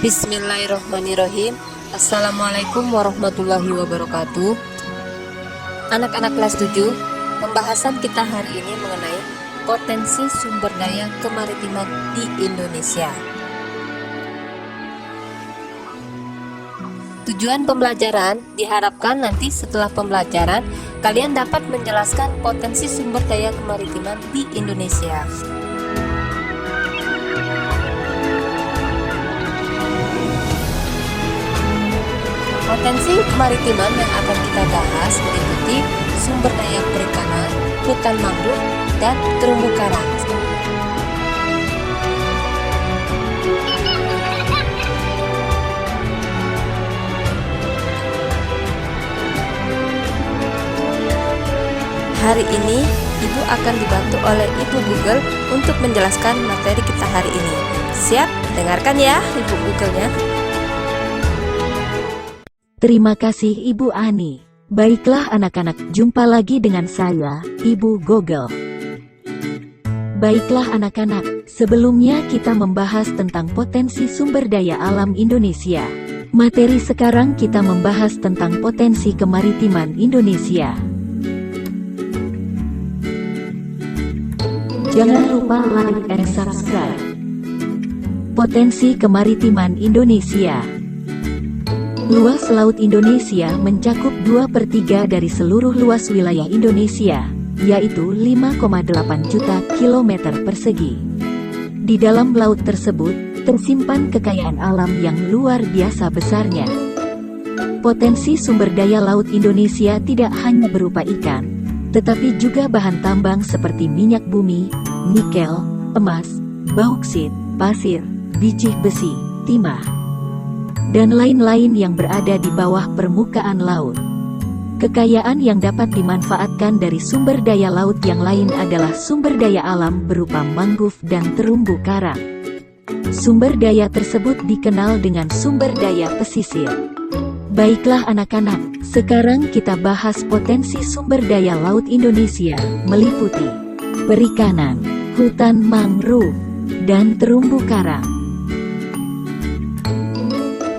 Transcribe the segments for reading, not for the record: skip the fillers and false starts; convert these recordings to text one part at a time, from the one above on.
Bismillahirrahmanirrahim. Assalamualaikum warahmatullahi wabarakatuh. Anak-anak kelas 7, pembahasan kita hari ini mengenai potensi sumber daya kemaritiman di Indonesia. Tujuan pembelajaran diharapkan nanti setelah pembelajaran kalian dapat menjelaskan potensi sumber daya kemaritiman di Indonesia. Potensi kemaritiman yang akan kita bahas meliputi sumber daya perikanan, hutan mangrove, dan terumbu karang. Hari ini, Ibu akan dibantu oleh Ibu Google untuk menjelaskan materi kita hari ini. Siap? Dengarkan ya Ibu Google-nya. Terima kasih Ibu Ani. Baiklah anak-anak, jumpa lagi dengan saya, Ibu Google. Baiklah anak-anak, sebelumnya kita membahas tentang potensi sumber daya alam Indonesia. Materi sekarang kita membahas tentang potensi kemaritiman Indonesia. Jangan lupa like and subscribe. Potensi kemaritiman Indonesia. Luas laut Indonesia mencakup 2/3 dari seluruh luas wilayah Indonesia, yaitu 5,8 juta kilometer persegi. Di dalam laut tersebut, tersimpan kekayaan alam yang luar biasa besarnya. Potensi sumber daya laut Indonesia tidak hanya berupa ikan, tetapi juga bahan tambang seperti minyak bumi, nikel, emas, bauksit, pasir, biji besi, timah, dan lain-lain yang berada di bawah permukaan laut. Kekayaan yang dapat dimanfaatkan dari sumber daya laut yang lain adalah sumber daya alam berupa mangrove dan terumbu karang. Sumber daya tersebut dikenal dengan sumber daya pesisir. Baiklah anak-anak, sekarang kita bahas potensi sumber daya laut Indonesia, meliputi perikanan, hutan mangrove, dan terumbu karang.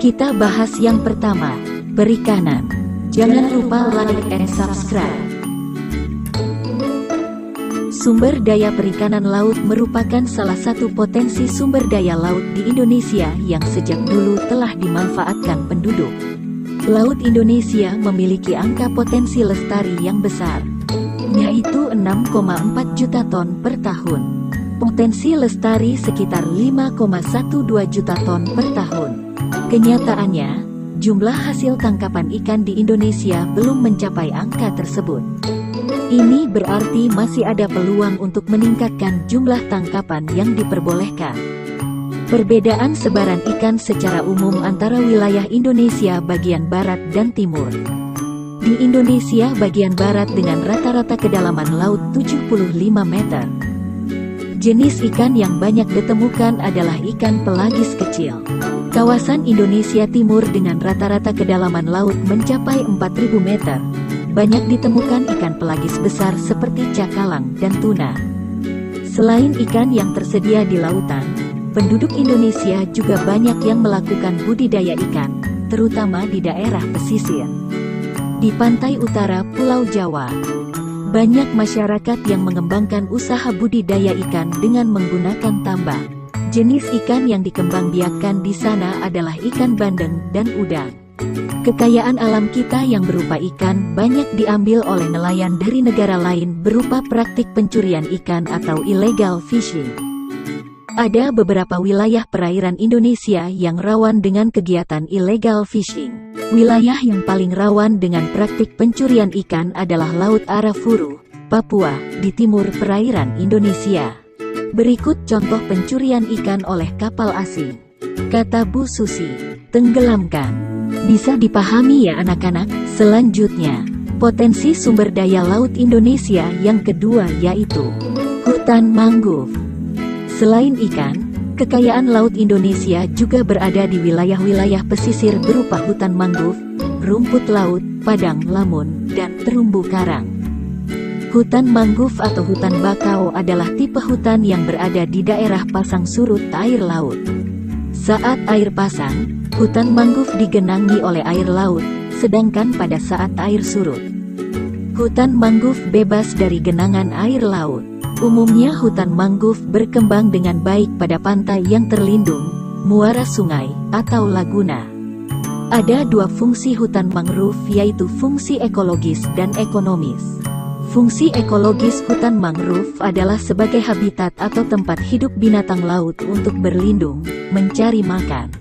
Kita bahas yang pertama, perikanan. Jangan lupa like and subscribe. Sumber daya perikanan laut merupakan salah satu potensi sumber daya laut di Indonesia yang sejak dulu telah dimanfaatkan penduduk. Laut Indonesia memiliki angka potensi lestari yang besar, yaitu 6,4 juta ton per tahun. Potensi lestari sekitar 5,12 juta ton per tahun. Kenyataannya, jumlah hasil tangkapan ikan di Indonesia belum mencapai angka tersebut. Ini berarti masih ada peluang untuk meningkatkan jumlah tangkapan yang diperbolehkan. Perbedaan sebaran ikan secara umum antara wilayah Indonesia bagian barat dan timur. Di Indonesia bagian barat dengan rata-rata kedalaman laut 75 meter. Jenis ikan yang banyak ditemukan adalah ikan pelagis kecil. Kawasan Indonesia Timur dengan rata-rata kedalaman laut mencapai 4.000 meter. Banyak ditemukan ikan pelagis besar seperti cakalang dan tuna. Selain ikan yang tersedia di lautan, penduduk Indonesia juga banyak yang melakukan budidaya ikan, terutama di daerah pesisir. Di pantai utara Pulau Jawa, banyak masyarakat yang mengembangkan usaha budidaya ikan dengan menggunakan tambak. Jenis ikan yang dikembangbiakkan di sana adalah ikan bandeng dan udang. Kekayaan alam kita yang berupa ikan banyak diambil oleh nelayan dari negara lain berupa praktik pencurian ikan atau illegal fishing. Ada beberapa wilayah perairan Indonesia yang rawan dengan kegiatan illegal fishing. Wilayah yang paling rawan dengan praktik pencurian ikan adalah Laut Arafuru, Papua, di timur perairan Indonesia. Berikut contoh pencurian ikan oleh kapal asing. Kata Bu Susi, tenggelamkan. Bisa dipahami ya anak-anak? Selanjutnya, potensi sumber daya laut Indonesia yang kedua yaitu hutan mangrove. Selain ikan, kekayaan laut Indonesia juga berada di wilayah-wilayah pesisir berupa hutan mangrove, rumput laut, padang lamun, dan terumbu karang. Hutan mangrove atau hutan bakau adalah tipe hutan yang berada di daerah pasang surut air laut. Saat air pasang, hutan mangrove digenangi oleh air laut, sedangkan pada saat air surut, hutan mangrove bebas dari genangan air laut. Umumnya hutan mangrove berkembang dengan baik pada pantai yang terlindung, muara sungai, atau laguna. Ada dua fungsi hutan mangrove, yaitu fungsi ekologis dan ekonomis. Fungsi ekologis hutan mangrove adalah sebagai habitat atau tempat hidup binatang laut untuk berlindung, mencari makan,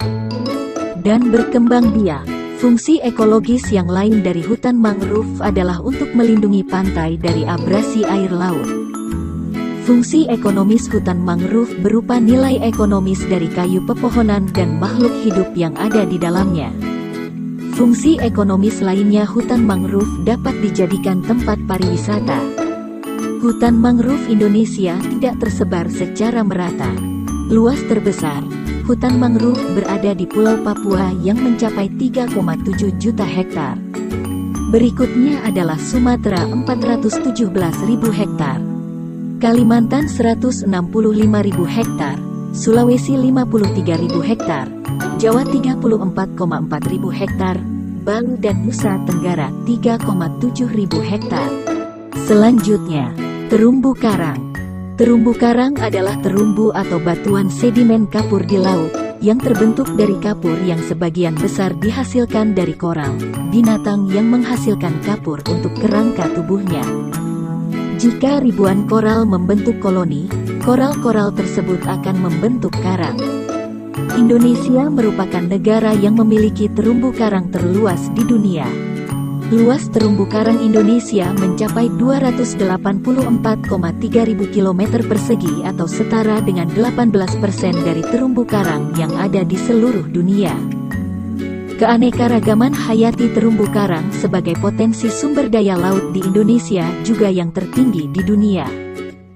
dan berkembang biak. Fungsi ekologis yang lain dari hutan mangrove adalah untuk melindungi pantai dari abrasi air laut. Fungsi ekonomis hutan mangrove berupa nilai ekonomis dari kayu pepohonan dan makhluk hidup yang ada di dalamnya. Fungsi ekonomis lainnya hutan mangrove dapat dijadikan tempat pariwisata. Hutan mangrove Indonesia tidak tersebar secara merata. Luas terbesar, hutan mangrove berada di Pulau Papua yang mencapai 3,7 juta hektar. Berikutnya adalah Sumatera 417.000 hektar, Kalimantan 165.000 hektar, Sulawesi 53.000 hektar, Jawa 34,4 ribu hektar, Bali dan Nusa Tenggara 3,7 ribu hektar. Selanjutnya, terumbu karang. Terumbu karang adalah terumbu atau batuan sedimen kapur di laut, yang terbentuk dari kapur yang sebagian besar dihasilkan dari koral, binatang yang menghasilkan kapur untuk kerangka tubuhnya. Jika ribuan koral membentuk koloni, koral-koral tersebut akan membentuk karang. Indonesia merupakan negara yang memiliki terumbu karang terluas di dunia. Luas terumbu karang Indonesia mencapai 284,3 ribu kilometer persegi atau setara dengan 18% dari terumbu karang yang ada di seluruh dunia. Keanekaragaman hayati terumbu karang sebagai potensi sumber daya laut di Indonesia juga yang tertinggi di dunia.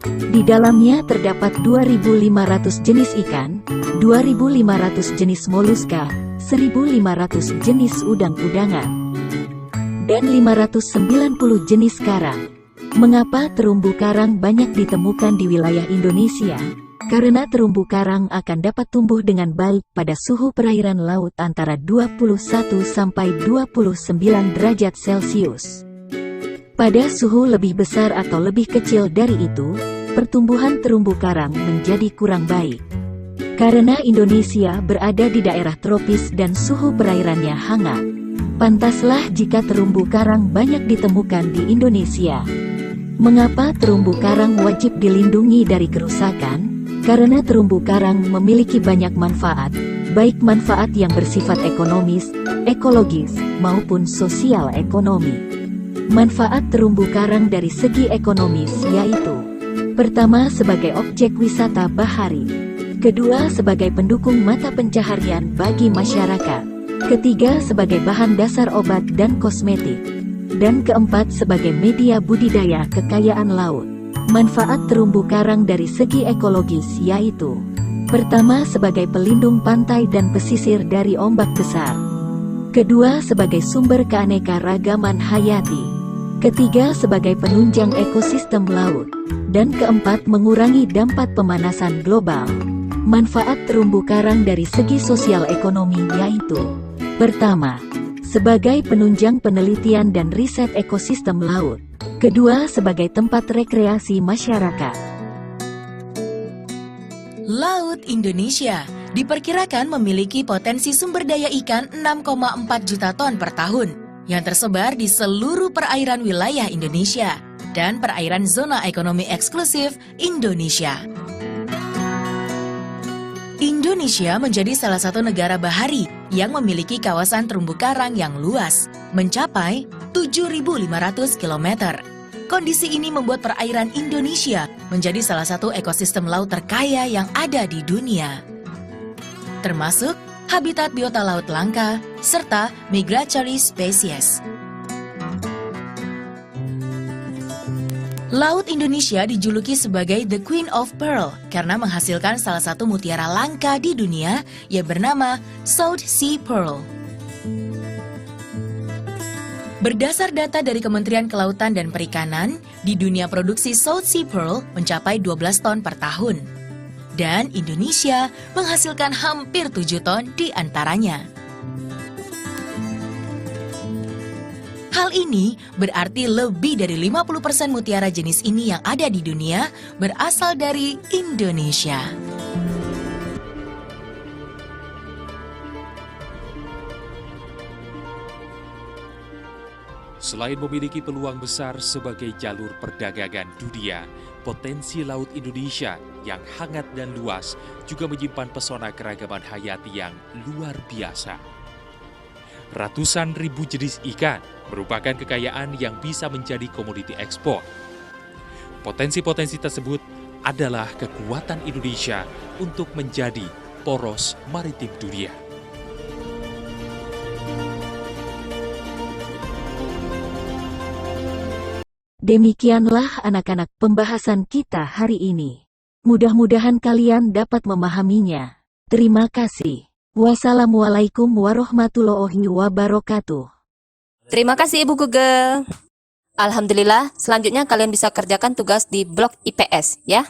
Di dalamnya terdapat 2.500 jenis ikan, 2.500 jenis moluska, 1.500 jenis udang-udangan, dan 590 jenis karang. Mengapa terumbu karang banyak ditemukan di wilayah Indonesia? Karena terumbu karang akan dapat tumbuh dengan baik pada suhu perairan laut antara 21 sampai 29 derajat Celcius. Pada suhu lebih besar atau lebih kecil dari itu, pertumbuhan terumbu karang menjadi kurang baik. Karena Indonesia berada di daerah tropis dan suhu perairannya hangat, pantaslah jika terumbu karang banyak ditemukan di Indonesia. Mengapa terumbu karang wajib dilindungi dari kerusakan? Karena terumbu karang memiliki banyak manfaat, baik manfaat yang bersifat ekonomis, ekologis, maupun sosial ekonomi. Manfaat terumbu karang dari segi ekonomis yaitu: pertama, sebagai objek wisata bahari. Kedua, sebagai pendukung mata pencaharian bagi masyarakat. Ketiga, sebagai bahan dasar obat dan kosmetik. Dan keempat, sebagai media budidaya kekayaan laut. Manfaat terumbu karang dari segi ekologis yaitu: pertama, sebagai pelindung pantai dan pesisir dari ombak besar. Kedua, sebagai sumber keanekaragaman hayati. Ketiga, sebagai penunjang ekosistem laut. Dan keempat, mengurangi dampak pemanasan global. Manfaat terumbu karang dari segi sosial ekonomi yaitu: pertama, sebagai penunjang penelitian dan riset ekosistem laut. Kedua, sebagai tempat rekreasi masyarakat. Laut Indonesia diperkirakan memiliki potensi sumber daya ikan 6,4 juta ton per tahun yang tersebar di seluruh perairan wilayah Indonesia dan perairan zona ekonomi eksklusif Indonesia. Indonesia menjadi salah satu negara bahari yang memiliki kawasan terumbu karang yang luas, mencapai 7.500 km. Kondisi ini membuat perairan Indonesia menjadi salah satu ekosistem laut terkaya yang ada di dunia, termasuk habitat biota laut langka serta migratory species. Laut Indonesia dijuluki sebagai The Queen of Pearl karena menghasilkan salah satu mutiara langka di dunia yang bernama South Sea Pearl. Berdasar data dari Kementerian Kelautan dan Perikanan, di dunia produksi South Sea Pearl mencapai 12 ton per tahun. dan Indonesia menghasilkan hampir 7 ton di antaranya. Hal ini berarti lebih dari 50% mutiara jenis ini yang ada di dunia berasal dari Indonesia. Selain memiliki peluang besar sebagai jalur perdagangan dunia, potensi Laut Indonesia yang hangat dan luas juga menyimpan pesona keragaman hayati yang luar biasa. Ratusan ribu jenis ikan merupakan kekayaan yang bisa menjadi komoditi ekspor. Potensi-potensi tersebut adalah kekuatan Indonesia untuk menjadi poros maritim dunia. Demikianlah anak-anak pembahasan kita hari ini. Mudah-mudahan kalian dapat memahaminya. Terima kasih. Wassalamualaikum warahmatullahi wabarakatuh. Terima kasih Ibu Google. Alhamdulillah, selanjutnya kalian bisa kerjakan tugas di blok IPS ya.